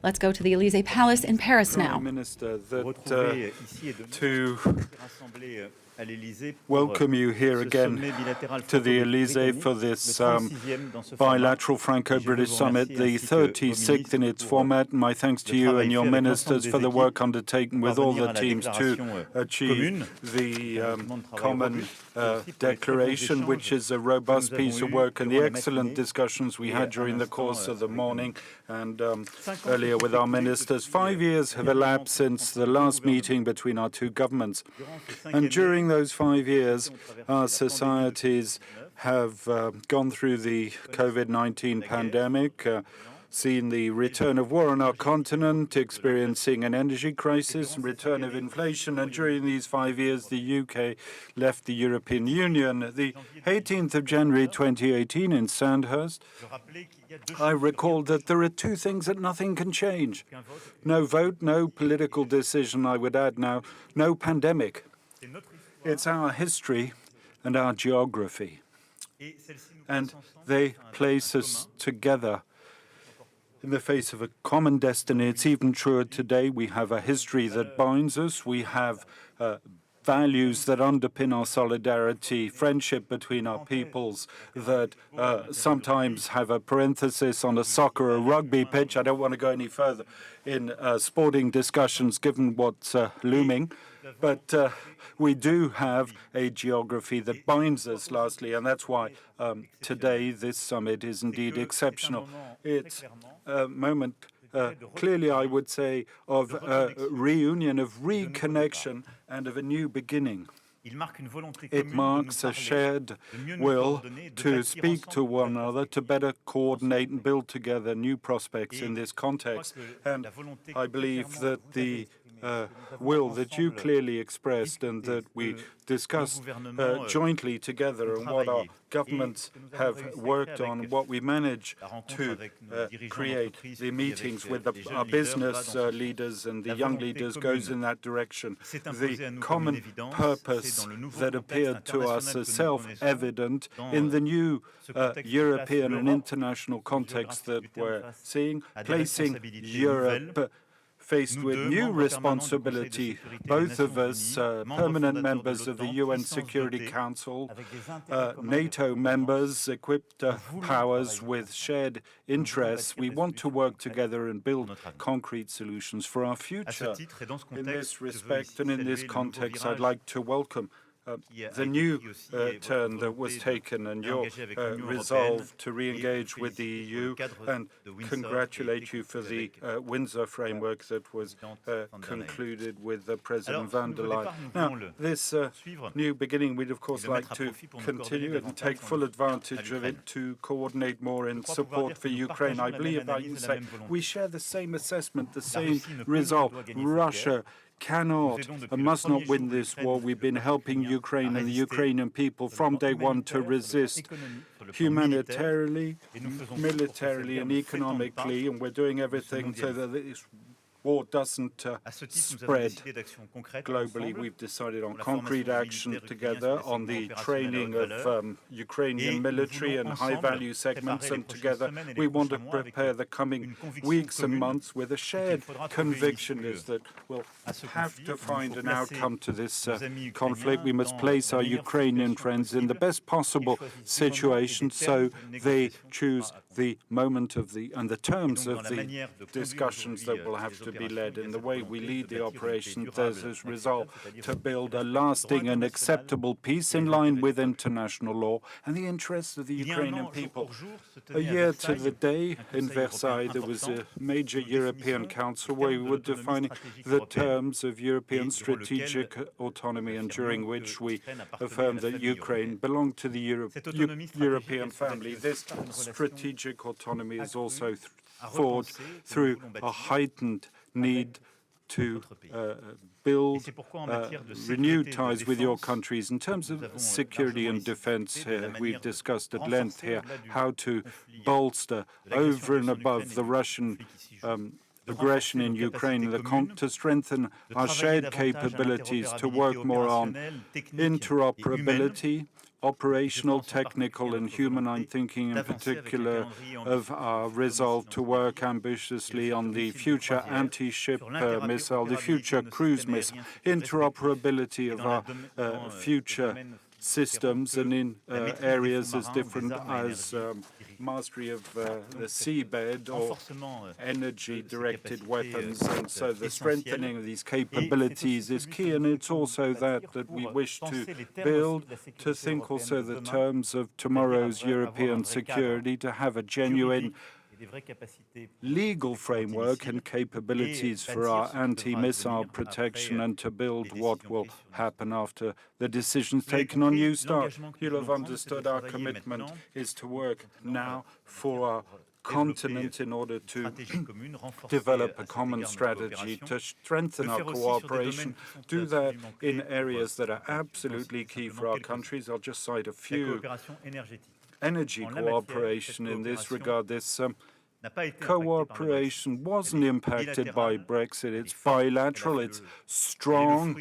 Let's go to the Élysée Palace in Paris now. Prime Minister, to welcome you here again to the Élysée for this bilateral Franco-British summit, the 36th in its format. My thanks to you and your ministers for the work undertaken with all the teams to achieve the common declaration, which is a robust piece of work, and the excellent discussions we had during the course of the morning and earlier with our ministers. 5 years have elapsed since the last meeting between our two governments. And during those 5 years, our societies have gone through the COVID-19 pandemic, seen the return of war on our continent, experiencing an energy crisis, return of inflation, and during these 5 years, the UK left the European Union. The 18th of January 2018 in Sandhurst, I recalled that there are two things that nothing can change. No vote, no political decision, I would add now, no pandemic. It's our history and our geography. And they place us together in the face of a common destiny. It's even truer today. We have a history that binds us. We have values that underpin our solidarity, friendship between our peoples that sometimes have a parenthesis on a soccer or rugby pitch. I don't want to go any further in sporting discussions given what's looming. But we do have a geography that binds us, lastly, and that's why today this summit is indeed exceptional. It's a moment, clearly I would say, of reunion, of reconnection, and of a new beginning. It marks a shared will to speak to one another, to better coordinate and build together new prospects in this context. And I believe that the will that you clearly expressed and that we discussed jointly together and what our governments have worked on, what we managed to create, the meetings with our business leaders and the young leaders goes in that direction. The common purpose that appeared to us as self-evident in the new European and international context that we're seeing, placing Europe faced with new responsibility, both of us permanent members of the UN Security Council, NATO members, equipped powers with shared interests. We want to work together and build concrete solutions for our future. In this respect and in this context, I'd like to welcome the new turn that was taken and your resolve to re-engage with the EU, and congratulate you for the Windsor framework that was concluded with President van der Leyen. Now, this new beginning, we'd of course like to continue and take full advantage of it to coordinate more in support for Ukraine. I believe I can say we share the same assessment, the same resolve. Russia cannot and must not win this war. We've been helping Ukraine and the Ukrainian people from day one to resist humanitarily, militarily, and economically, and we're doing everything so that this war doesn't spread globally. We've decided on concrete action together on the training of Ukrainian military and high-value segments, and together we want to prepare the coming weeks and months with a shared conviction is that we'll have to find an outcome to this conflict. We must place our Ukrainian friends in the best possible situation so they choose the moment of and the terms of the discussions that will have to be led. In the way we lead the operation, there's this resolve to build a lasting and acceptable peace in line with international law and the interests of the Ukrainian people. A year to the day in Versailles, there was a major European Council where we were defining the terms of European strategic autonomy, and during which we affirmed that Ukraine belonged to the European family. This strategic autonomy is also forged through a heightened need to build renewed ties with your countries. In terms of security and defense, we've discussed at length here how to bolster over and above the Russian aggression in Ukraine and to strengthen our shared capabilities to work more on interoperability, operational, technical and human. I'm thinking in particular of our resolve to work ambitiously on the future anti-ship missile, the future cruise missile, interoperability of our future systems and in areas as different as mastery of the seabed or energy-directed weapons. And so the strengthening of these capabilities is key, and it's also that we wish to build, to think also the terms of tomorrow's European security, to have a genuine legal framework and capabilities for our anti-missile protection and to build what will happen after the decisions taken on New START. You'll have understood our commitment is to work now for our continent in order to develop a common strategy, to strengthen our cooperation, do that in areas that are absolutely key for our countries. I'll just cite a few. Energy cooperation in this regard. This cooperation wasn't impacted by Brexit. It's bilateral, it's strong,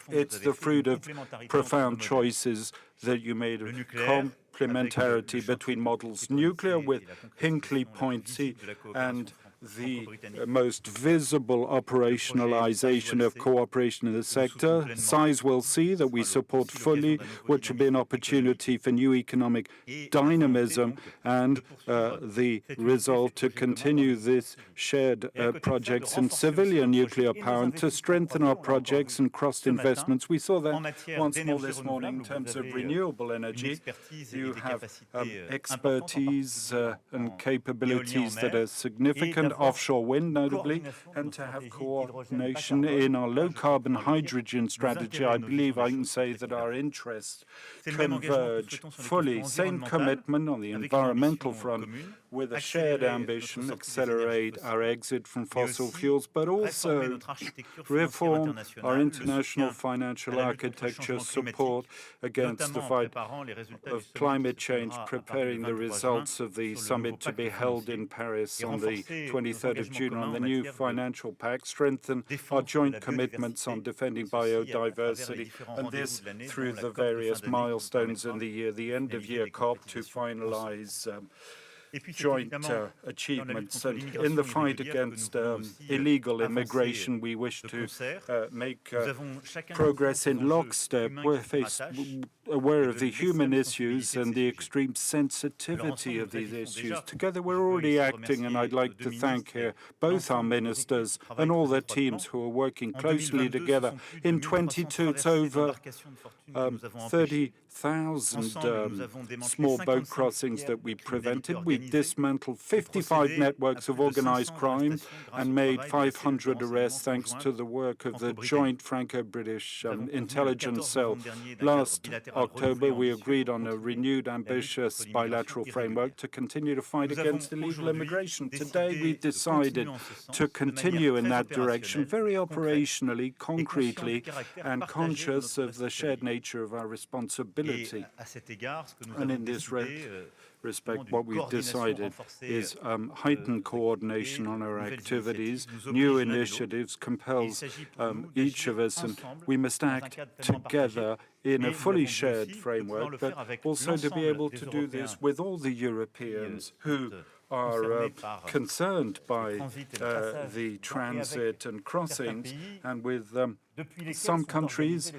it's the fruit of profound choices that you made of complementarity between models. Nuclear with Hinkley Point C and the most visible operationalization of cooperation in the sector. Sizewell C that we support fully, which will be an opportunity for new economic dynamism and the resolve to continue this shared projects in civilian nuclear power and to strengthen our projects and cross-investments. We saw that once more this morning in terms of renewable energy. You have expertise and capabilities that are significant, offshore wind notably, and to have coordination in our low-carbon hydrogen strategy. I believe I can say that our interests converge fully. Same commitment on the environmental front with a shared ambition, accelerate our exit from fossil fuels, but also reform our international financial architecture, support against the fight of climate change, preparing the results of the summit to be held in Paris on the 23rd of June on the new financial pact, strengthen our joint commitments on defending biodiversity, and this through the various milestones in the year, the end-of-year COP to finalize joint achievements. And in the fight against illegal immigration, we wish to make progress in lockstep. We're aware of the human issues and the extreme sensitivity of these issues. Together, we're already acting, and I'd like to thank here both our ministers and all their teams who are working closely together. In 22, it's over 30,000 small boat crossings that we prevented. We dismantled 55 networks of organized crime and made 500 arrests thanks to the work of the joint Franco-British intelligence cell. Last October, we agreed on a renewed ambitious bilateral framework to continue to fight against illegal immigration. Today, we decided to continue in that direction very operationally, concretely, and conscious of the shared nature of our responsibility. And in this respect, what we've decided is heightened coordination on our activities. New initiatives compels each of us, and we must act together in a fully shared framework, but also to be able to do this with all the Europeans who are concerned by the transit and crossings, and with some countries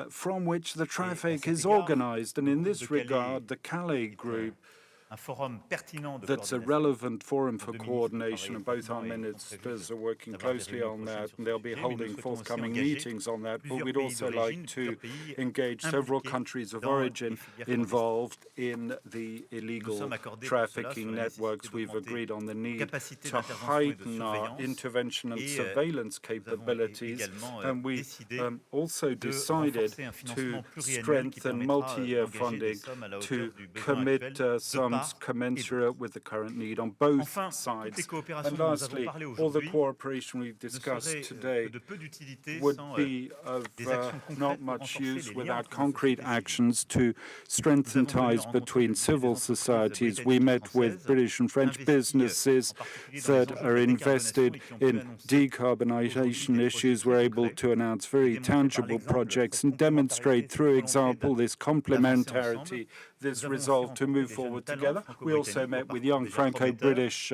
from which the traffic is organized. And in this regard, the Calais Group, that's a relevant forum for coordination, and both our ministers are working closely on that, and they'll be holding forthcoming meetings on that. But we'd also like to engage several countries of origin involved in the illegal trafficking networks. We've agreed on the need to heighten our intervention and surveillance capabilities, and we also decided to strengthen multi-year funding to commit some amounts commensurate with the current need on both sides. And lastly, all the cooperation we've discussed today would be of not much use without concrete actions to strengthen ties between civil societies. We met with British and French businesses that are invested in decarbonisation issues. We're able to announce very tangible projects and demonstrate through example this complementarity, this resolve to move forward together. We also met with young Franco-British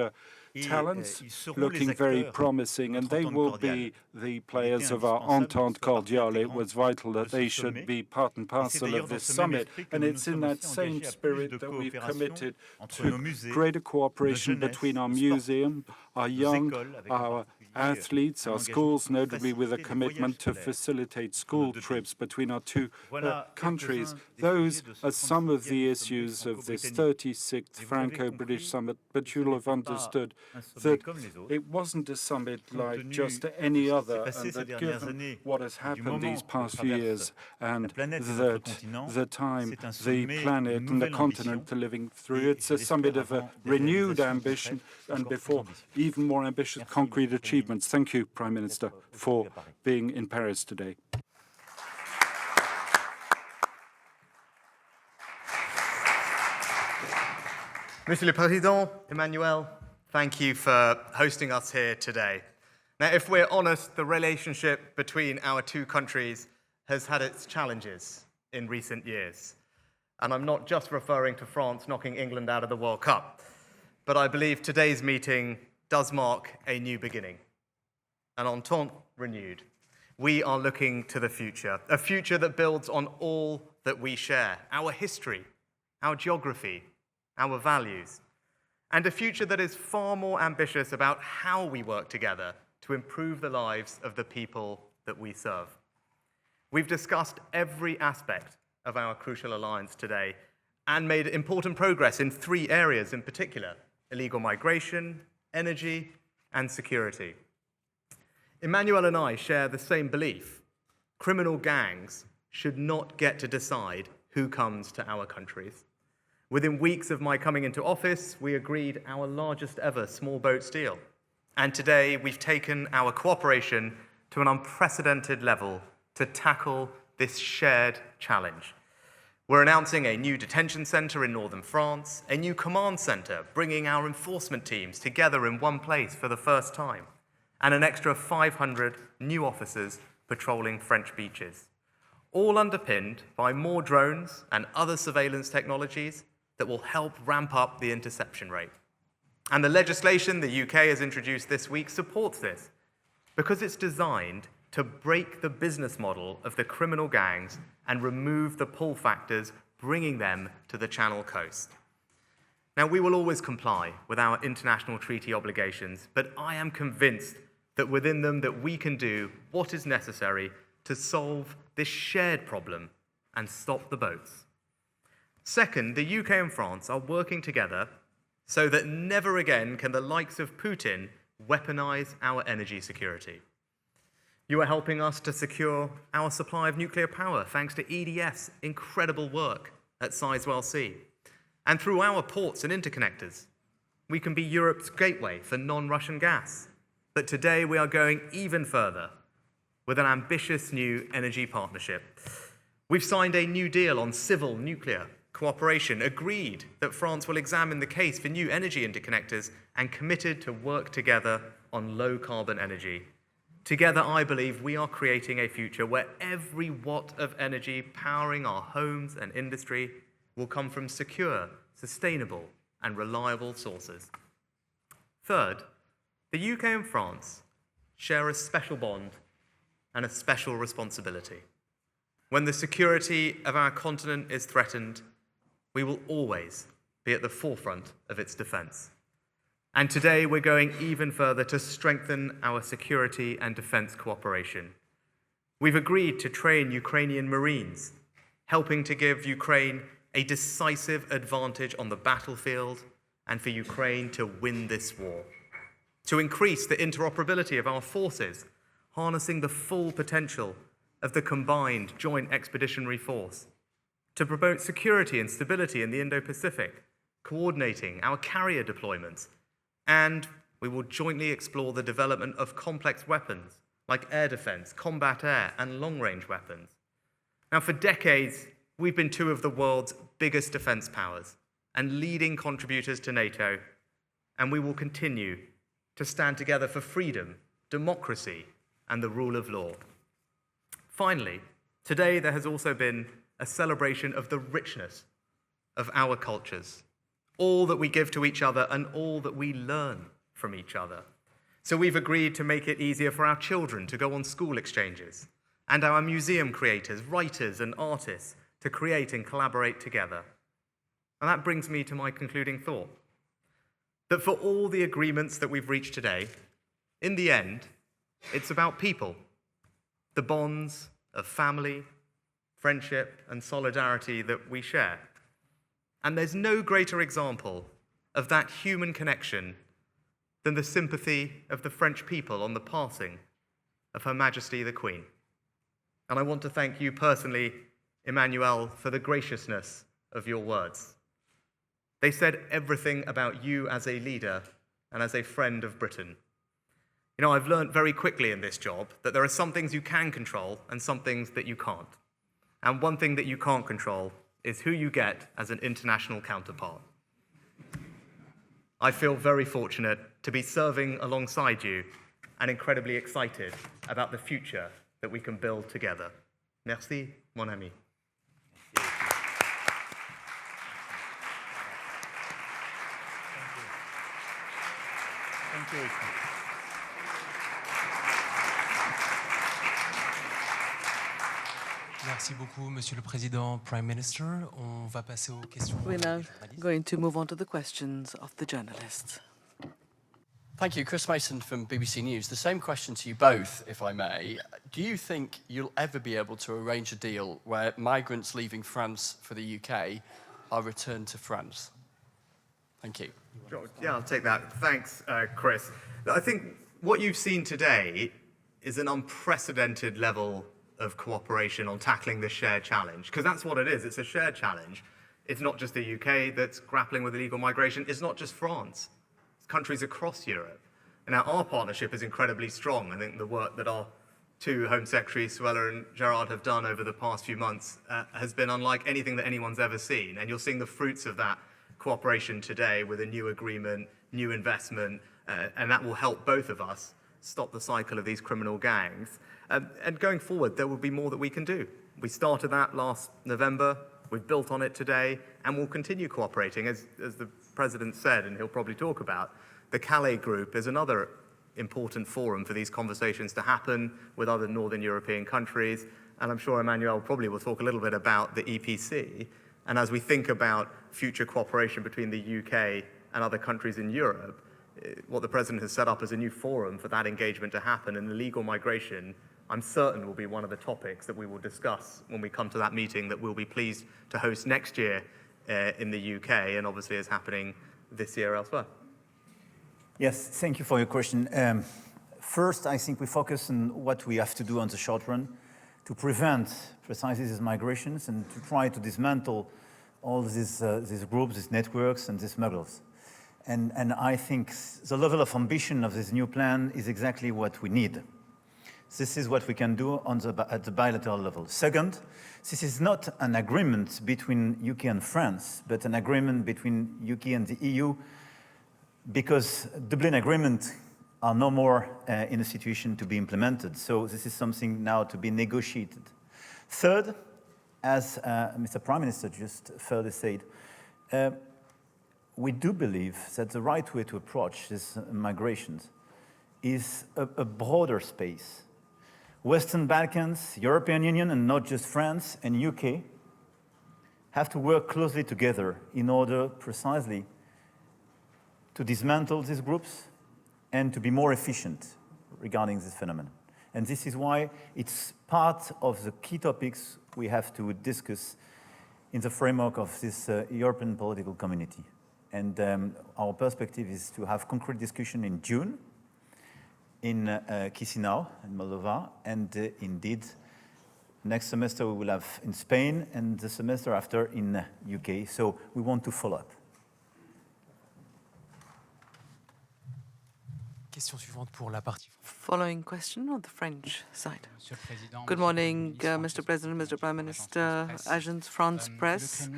talents looking very promising, and they will be the players of our Entente Cordiale. It was vital that they should be part and parcel of this summit, and it's in that same spirit that we've committed to greater cooperation between our museum, our young, our athletes, our schools, notably with a commitment to facilitate school trips between our two countries. Those are some of the issues of this 36th Franco-British summit, but you'll have understood that it wasn't a summit like just any other, and that given what has happened these past few years, and that the time the planet and the continent are living through, it's a summit of a renewed ambition, and before even more ambitious concrete achievements. Thank you, Prime Minister, for being in Paris today. Monsieur le Président, Emmanuel, thank you for hosting us here today. Now, if we're honest, the relationship between our two countries has had its challenges in recent years. And I'm not just referring to France knocking England out of the World Cup, but I believe today's meeting does mark a new beginning, an entente renewed. We are looking to the future, a future that builds on all that we share, our history, our geography, our values, and a future that is far more ambitious about how we work together to improve the lives of the people that we serve. We've discussed every aspect of our crucial alliance today and made important progress in 3 areas in particular: illegal migration, energy, and security. Emmanuel and I share the same belief. Criminal gangs should not get to decide who comes to our countries. Within weeks of my coming into office, we agreed our largest ever small boats deal. And today, we've taken our cooperation to an unprecedented level to tackle this shared challenge. We're announcing a new detention center in northern France, a new command center bringing our enforcement teams together in one place for the first time, and an extra 500 new officers patrolling French beaches, all underpinned by more drones and other surveillance technologies that will help ramp up the interception rate. And the legislation the UK has introduced this week supports this, because it's designed to break the business model of the criminal gangs and remove the pull factors bringing them to the Channel coast. Now, we will always comply with our international treaty obligations, but I am convinced that within them that we can do what is necessary to solve this shared problem and stop the boats. Second, the UK and France are working together so that never again can the likes of Putin weaponize our energy security. You are helping us to secure our supply of nuclear power thanks to EDF's incredible work at Sizewell C. And through our ports and interconnectors, we can be Europe's gateway for non-Russian gas. But today we are going even further with an ambitious new energy partnership. We've signed a new deal on civil nuclear cooperation, agreed that France will examine the case for new energy interconnectors, and committed to work together on low-carbon energy. Together, I believe we are creating a future where every watt of energy powering our homes and industry will come from secure, sustainable, and reliable sources. Third, the UK and France share a special bond and a special responsibility. When the security of our continent is threatened, we will always be at the forefront of its defense. And today we're going even further to strengthen our security and defense cooperation. We've agreed to train Ukrainian Marines, helping to give Ukraine a decisive advantage on the battlefield and for Ukraine to win this war. To increase the interoperability of our forces, harnessing the full potential of the combined Joint Expeditionary Force. To promote security and stability in the Indo-Pacific, coordinating our carrier deployments, and we will jointly explore the development of complex weapons like air defense, combat air, and long-range weapons. Now, for decades, we've been two of the world's biggest defense powers and leading contributors to NATO, and we will continue to stand together for freedom, democracy, and the rule of law. Finally, today there has also been a celebration of the richness of our cultures, all that we give to each other and all that we learn from each other. So we've agreed to make it easier for our children to go on school exchanges, and our museum creators, writers, and artists to create and collaborate together. And that brings me to my concluding thought, that for all the agreements that we've reached today, in the end, it's about people, the bonds of family, friendship, and solidarity that we share. And there's no greater example of that human connection than the sympathy of the French people on the passing of Her Majesty the Queen. And I want to thank you personally, Emmanuel, for the graciousness of your words. They said everything about you as a leader and as a friend of Britain. You know, I've learned very quickly in this job that there are some things you can control and some things that you can't. And one thing that you can't control is who you get as an international counterpart. I feel very fortunate to be serving alongside you and incredibly excited about the future that we can build together. Merci, mon ami. Thank you. Merci beaucoup, Monsieur le Président, Prime Minister. On va passer aux questions. We're now going to move on to the questions of the journalists. Thank you. Chris Mason from BBC News. The same question to you both, if I may. Do you think you'll ever be able to arrange a deal where migrants leaving France for the UK are returned to France? Thank you. George, yeah, I'll take that. Thanks, Chris. I think what you've seen today is an unprecedented level of cooperation on tackling this shared challenge, because that's what it is. It's a shared challenge. It's not just the UK that's grappling with illegal migration. It's not just France. It's countries across Europe. And now our partnership is incredibly strong. I think the work that our two Home Secretaries, Suella and Gerard, have done over the past few months has been unlike anything that anyone's ever seen. And you're seeing the fruits of that cooperation today with a new agreement, new investment, and that will help both of us stop the cycle of these criminal gangs. And going forward, there will be more that we can do. We started that last November, we've built on it today, and we'll continue cooperating. As the President said, and he'll probably talk about, the Calais Group is another important forum for these conversations to happen with other Northern European countries. And I'm sure Emmanuel probably will talk a little bit about the EPC. And as we think about future cooperation between the UK and other countries in Europe, what the President has set up as a new forum for that engagement to happen, and illegal migration, I'm certain will be one of the topics that we will discuss when we come to that meeting that we'll be pleased to host next year in the UK, and obviously is happening this year elsewhere. Yes, thank you for your question. First, I think we focus on what we have to do on the short run to prevent precisely these migrations and to try to dismantle all these groups, these networks, and these smugglers. And I think the level of ambition of this new plan is exactly what we need. This is what we can do at the bilateral level. Second, this is not an agreement between UK and France, but an agreement between UK and the EU, because Dublin Agreement are no more in a situation to be implemented. So this is something now to be negotiated. Third, as Mr. Prime Minister just further said, we do believe that the right way to approach these migrations is a broader space. Western Balkans, European Union, and not just France and UK have to work closely together in order precisely to dismantle these groups and to be more efficient regarding this phenomenon. And this is why it's part of the key topics we have to discuss in the framework of this European political community. And our perspective is to have concrete discussion in June in Chisinau, in Moldova, and indeed, next semester we will have in Spain, and the semester after in UK. So we want to follow up. Question suivante pour la partie. Following question on the French side. Monsieur le Président, Good morning, Mr. President, Mr. Prime Minister, Agence France Presse.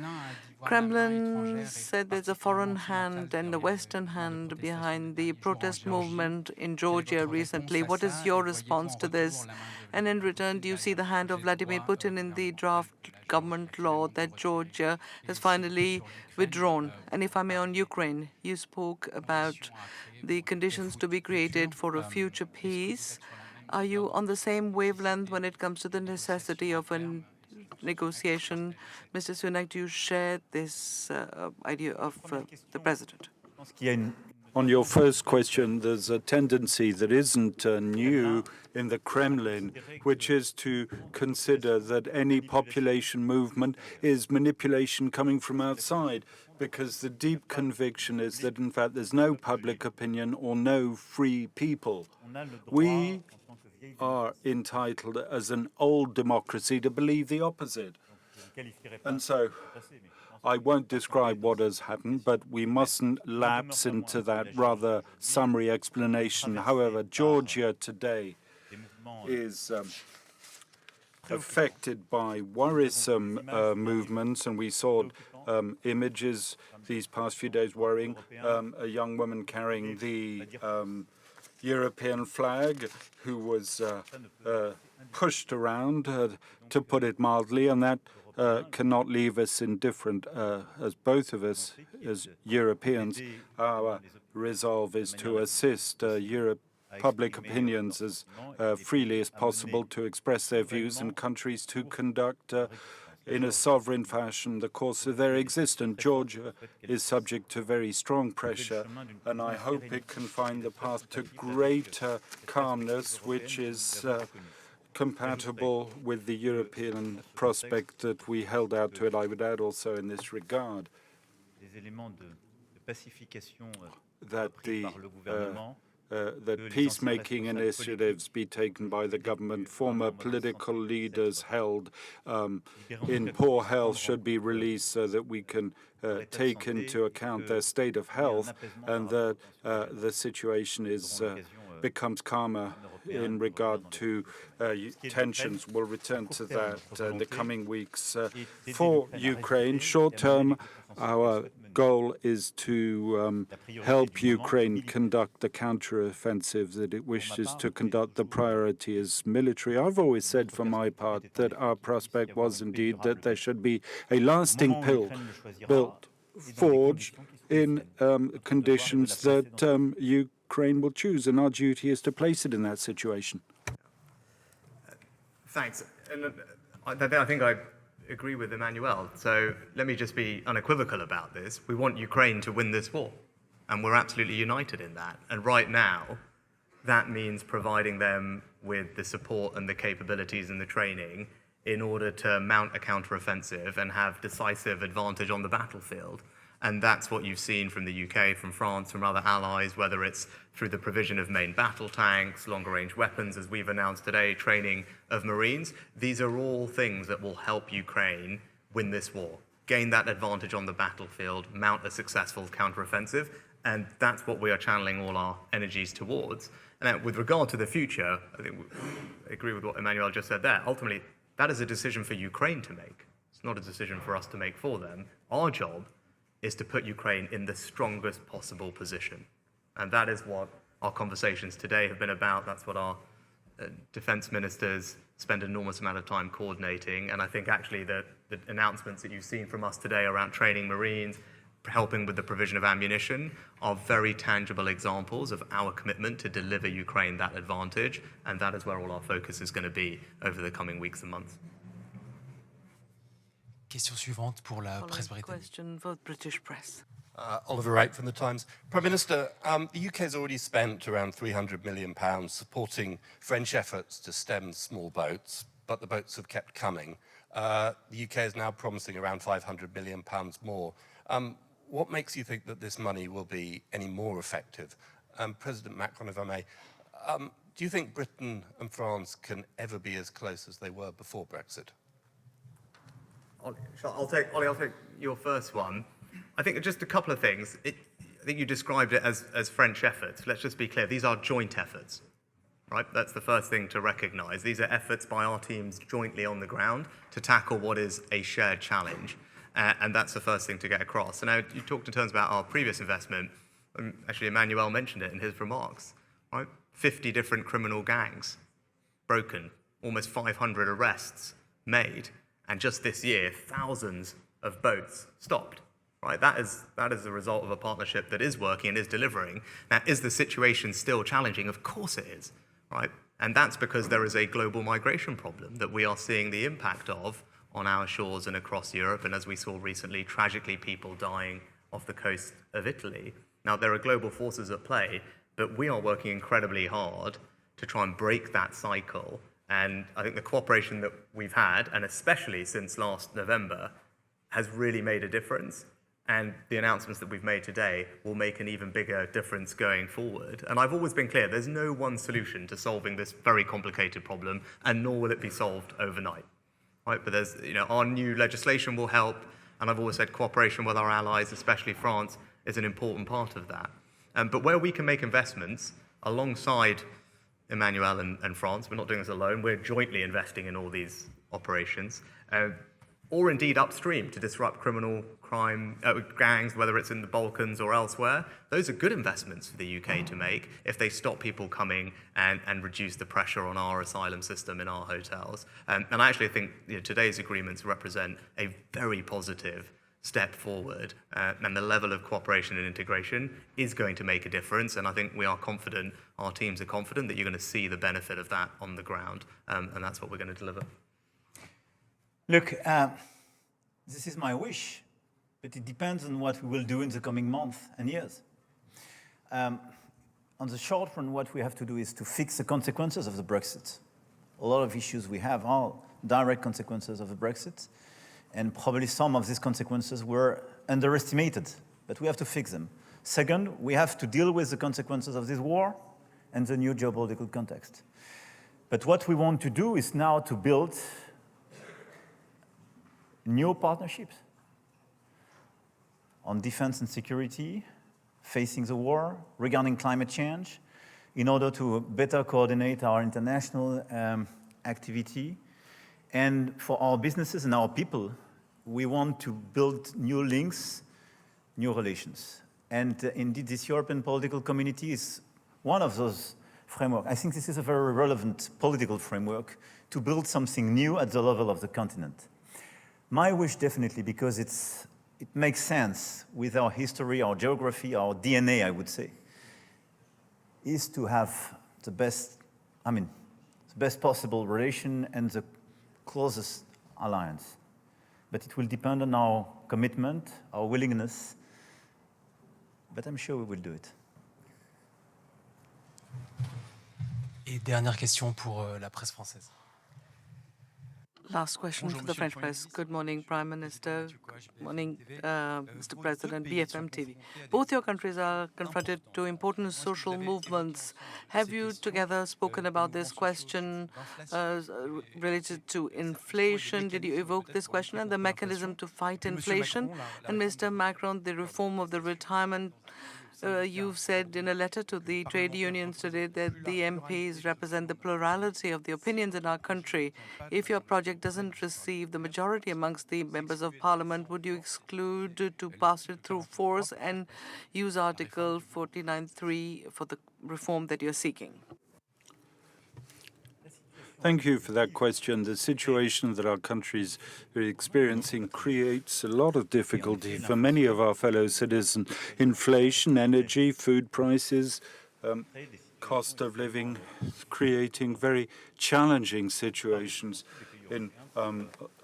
Kremlin said there's a foreign hand and a Western hand behind the protest movement in Georgia recently. What is your response to this? And in return, do you see the hand of Vladimir Putin in the draft government law that Georgia has finally withdrawn? And if I may, on Ukraine, you spoke about the conditions to be created for a future peace. Are you on the same wavelength when it comes to the necessity of a negotiation? Mr. Sunak, do you share this idea of the President? On your first question, there's a tendency that isn't new in the Kremlin, which is to consider that any population movement is manipulation coming from outside, because the deep conviction is that, in fact, there's no public opinion or no free people. We are entitled, as an old democracy, to believe the opposite. And so I won't describe what has happened, but we mustn't lapse into that rather summary explanation. However, Georgia today is affected by worrisome movements, and we saw images these past few days worrying. A young woman carrying the European flag who was pushed around, to put it mildly, and that cannot leave us indifferent, as both of us, as Europeans. Our resolve is to assist public opinions as freely as possible to express their views, and countries to conduct in a sovereign fashion the course of their existence. Georgia is subject to very strong pressure, and I hope it can find the path to greater calmness, which is compatible with the European prospect that we held out to it. I would add also in this regard that that peacemaking initiatives be taken by the government. Former political leaders held in poor health should be released so that we can take into account their state of health, and that the situation becomes calmer in regard to tensions. We'll return to that in the coming weeks. For Ukraine, short term, our goal is to help Ukraine conduct the counteroffensive that it wishes to conduct. The priority is military. I've always said for my part that our prospect was indeed that there should be a lasting forged in conditions that Ukraine will choose, and our duty is to place it in that situation. Thanks. And I think I agree with Emmanuel. So let me just be unequivocal about this. We want Ukraine to win this war, and we're absolutely united in that. And right now, that means providing them with the support and the capabilities and the training in order to mount a counteroffensive and have decisive advantage on the battlefield. And that's what you've seen from the UK, from France, from other allies, whether it's through the provision of main battle tanks, longer-range weapons, as we've announced today, training of Marines. These are all things that will help Ukraine win this war, gain that advantage on the battlefield, mount a successful counteroffensive, and that's what we are channeling all our energies towards. And with regard to the future, I think I agree with what Emmanuel just said there. Ultimately, that is a decision for Ukraine to make. It's not a decision for us to make for them. Our job is to put Ukraine in the strongest possible position. And that is what our conversations today have been about. That's what our defense ministers spend an enormous amount of time coordinating. And I think actually the announcements that you've seen from us today around training Marines, helping with the provision of ammunition, are very tangible examples of our commitment to deliver Ukraine that advantage. And that is where all our focus is going to be over the coming weeks and months. Question suivante pour la presse britannique. Question for British press. Oliver Wright from The Times. Prime Minister, the UK has already spent around £300 million supporting French efforts to stem small boats, but the boats have kept coming. The UK is now promising around £500 million more. What makes you think that this money will be any more effective? President Macron, if I may, do you think Britain and France can ever be as close as they were before Brexit? Ollie, I'll take your first one. I think just a couple of things. I think you described it as French efforts. Let's just be clear, these are joint efforts, right? That's the first thing to recognize. These are efforts by our teams jointly on the ground to tackle what is a shared challenge. And that's the first thing to get across. So now you talked in terms about our previous investment. Actually, Emmanuel mentioned it in his remarks, right? 50 different criminal gangs broken, almost 500 arrests made. And just this year, thousands of boats stopped. Right, that is the result of a partnership that is working and is delivering. Now, is the situation still challenging? Of course it is, right? And that's because there is a global migration problem that we are seeing the impact of on our shores and across Europe, and as we saw recently, tragically, people dying off the coast of Italy. Now, there are global forces at play, but we are working incredibly hard to try and break that cycle. And I think the cooperation that we've had, and especially since last November, has really made a difference. And the announcements that we've made today will make an even bigger difference going forward. And I've always been clear, there's no one solution to solving this very complicated problem, and nor will it be solved overnight. Right? But there's, our new legislation will help, and I've always said cooperation with our allies, especially France, is an important part of that. But where we can make investments alongside Emmanuel and France, we're not doing this alone, we're jointly investing in all these operations. Or indeed upstream to disrupt criminal crime gangs, whether it's in the Balkans or elsewhere. Those are good investments for the UK to make if they stop people coming and reduce the pressure on our asylum system in our hotels. And I actually think today's agreements represent a very positive step forward, and the level of cooperation and integration is going to make a difference, and I think we are confident, our teams are confident, that you're going to see the benefit of that on the ground, and that's what we're going to deliver. Look, this is my wish, but it depends on what we will do in the coming months and years. On the short run, what we have to do is to fix the consequences of the Brexit. A lot of issues we have are direct consequences of the Brexit, and probably some of these consequences were underestimated, but we have to fix them. Second, we have to deal with the consequences of this war and the new geopolitical context. But what we want to do is now to build new partnerships on defense and security, facing the war, regarding climate change, in order to better coordinate our international activity. And for our businesses and our people, we want to build new links, new relations. And indeed, this European political community is one of those frameworks. I think this is a very relevant political framework to build something new at the level of the continent. My wish, definitely, because it makes sense with our history, our geography, our DNA, I would say, is to have the best possible relation and the closest alliance. But it will depend on our commitment, our willingness, but I'm sure we will do it. Et dernière question pour la presse française. Last question for the French press. Good morning, Prime Minister. Good morning, Mr. President, BFM TV. Both your countries are confronted to important social movements. Have you together spoken about this question related to inflation? Did you evoke this question and the mechanism to fight inflation? And Mr. Macron, the reform of the retirement, you've said in a letter to the trade unions today that the MPs represent the plurality of the opinions in our country. If your project doesn't receive the majority amongst the members of parliament, would you exclude to pass it through force and use Article 49.3 for the reform that you're seeking? Thank you for that question. The situation that our countries are experiencing creates a lot of difficulty for many of our fellow citizens. Inflation, energy, food prices, cost of living, creating very challenging situations in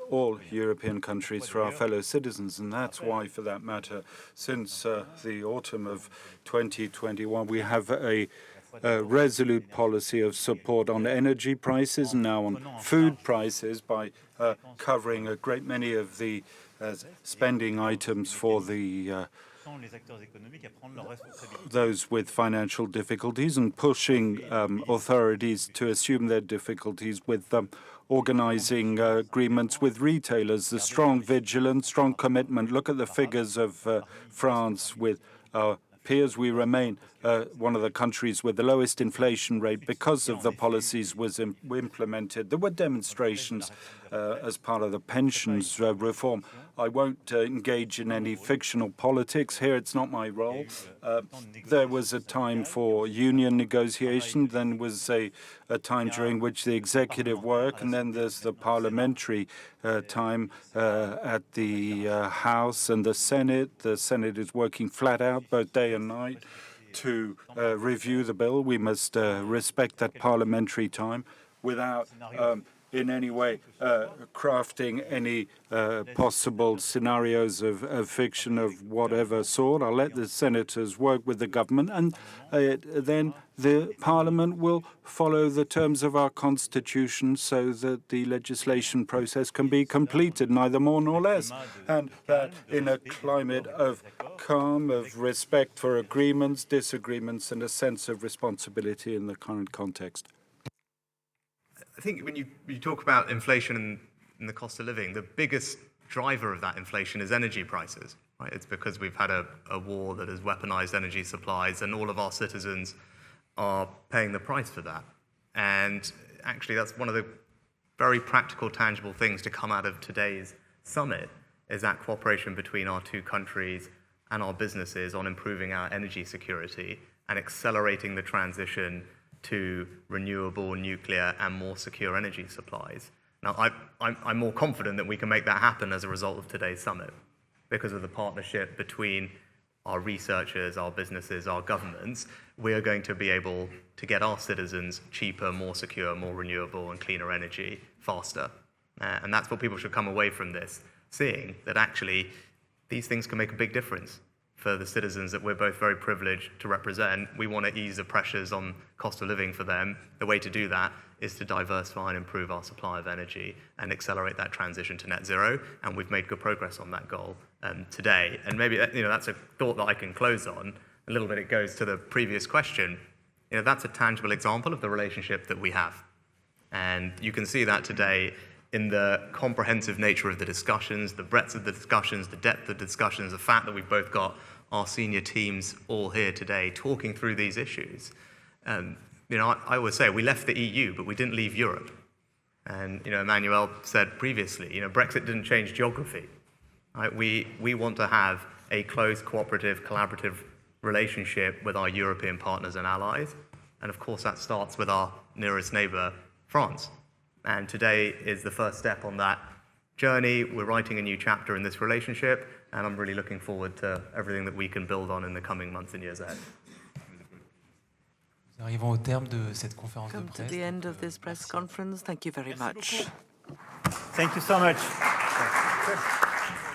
all European countries for our fellow citizens. And that's why, for that matter, since the autumn of 2021, we have a resolute policy of support on energy prices and now on food prices by covering a great many of the spending items for those with financial difficulties and pushing authorities to assume their difficulties with organizing agreements with retailers. The strong vigilance, strong commitment. Look at the figures of France with our peers. We remain one of the countries with the lowest inflation rate because of the policies was implemented. There were demonstrations as part of the pensions reform. I won't engage in any fictional politics here. It's not my role. There was a time for union negotiation, then was a time during which the executive work, and then there's the parliamentary time at the House and the Senate. The Senate is working flat out both day and night to review the bill. We must respect that parliamentary time without in any way crafting any possible scenarios of fiction of whatever sort. I'll let the senators work with the government, and then the Parliament will follow the terms of our Constitution so that the legislation process can be completed, neither more nor less. And that in a climate of calm, of respect for agreements, disagreements, and a sense of responsibility in the current context. I think when you talk about inflation and the cost of living, the biggest driver of that inflation is energy prices. Right? It's because we've had a war that has weaponized energy supplies, and all of our citizens are paying the price for that. And actually, that's one of the very practical, tangible things to come out of today's summit, is that cooperation between our two countries and our businesses on improving our energy security and accelerating the transition to renewable, nuclear, and more secure energy supplies. Now, I'm more confident that we can make that happen as a result of today's summit because of the partnership between our researchers, our businesses, our governments. We are going to be able to get our citizens cheaper, more secure, more renewable, and cleaner energy faster. And that's what people should come away from this, seeing that actually these things can make a big difference for the citizens that we're both very privileged to represent. We want to ease the pressures on cost of living for them. The way to do that is to diversify and improve our supply of energy and accelerate that transition to net zero. And we've made good progress on that goal today. And maybe that's a thought that I can close on. A little bit it goes to the previous question. That's a tangible example of the relationship that we have. And you can see that today in the comprehensive nature of the discussions, the breadth of the discussions, the depth of the discussions, the fact that we've both got our senior teams all here today talking through these issues. I always say we left the EU, but we didn't leave Europe. And Emmanuel said previously, Brexit didn't change geography. Right? We want to have a close, cooperative, collaborative relationship with our European partners and allies. And of course, that starts with our nearest neighbor, France. And today is the first step on that journey. We're writing a new chapter in this relationship, and I'm really looking forward to everything that we can build on in the coming months and years ahead. Nous arrivons au terme de cette conférence de Come to presse. the end of this press conference. Thank you very much. Thank you so much.